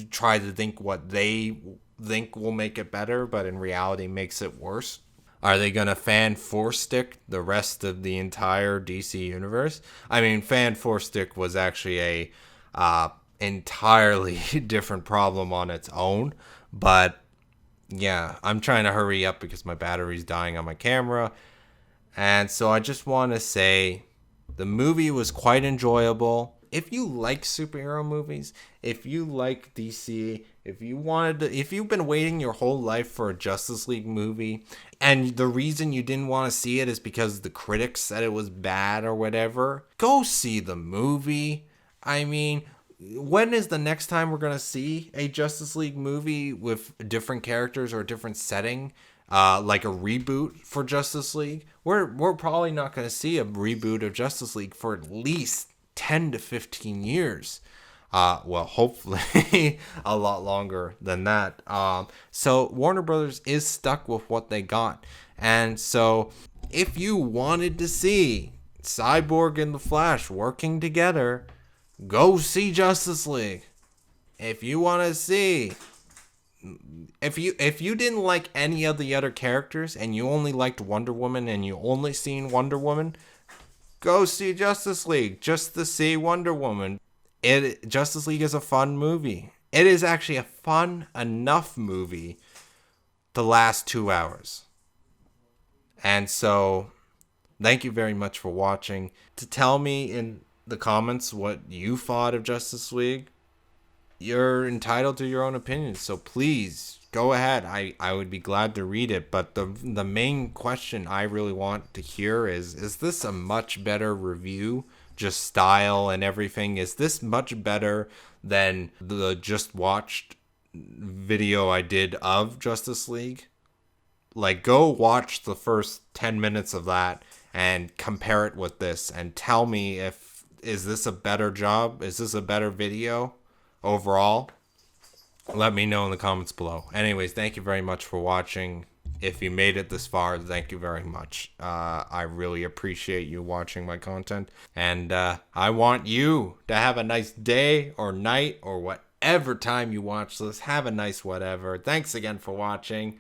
try to think what they think will make it better, but in reality makes it worse? Are they going to fan force stick the rest of the entire DC universe? I mean, fan force stick was actually a entirely different problem on its own, but yeah, I'm trying to hurry up because my battery's dying on my camera. And so I just want to say the movie was quite enjoyable. If you like superhero movies, if you like DC, if you've been waiting your whole life for a Justice League movie, and the reason you didn't want to see it is because the critics said it was bad or whatever, go see the movie. I mean, when is the next time we're gonna see a Justice League movie with different characters or a different setting, like a reboot for Justice League? We're probably not gonna see a reboot of Justice League for at least 10 to 15 years. Well, hopefully a lot longer than that. So Warner Brothers is stuck with what they got, and so if you wanted to see Cyborg and the Flash working together, go see Justice League. If you want to see, if you didn't like any of the other characters and you only liked Wonder Woman and you only seen Wonder Woman, go see Justice League just to see Wonder Woman. Justice League is a fun movie. It is actually a fun enough movie to last 2 hours. And so, thank you very much for watching. To tell me in the comments what you thought of Justice League, you're entitled to your own opinion. So please go ahead. I would be glad to read it. But the main question I really want to hear is this a much better review? Just style and everything. Is this much better than the just watched video I did of Justice League? Like, go watch the first 10 minutes of that and compare it with this and tell me if is this a better job? Is this a better video overall? Let me know in the comments below. Anyways, thank you very much for watching. If you made it this far, thank you very much. I really appreciate you watching my content. And I want you to have a nice day or night or whatever time you watch this. Have a nice whatever. Thanks again for watching.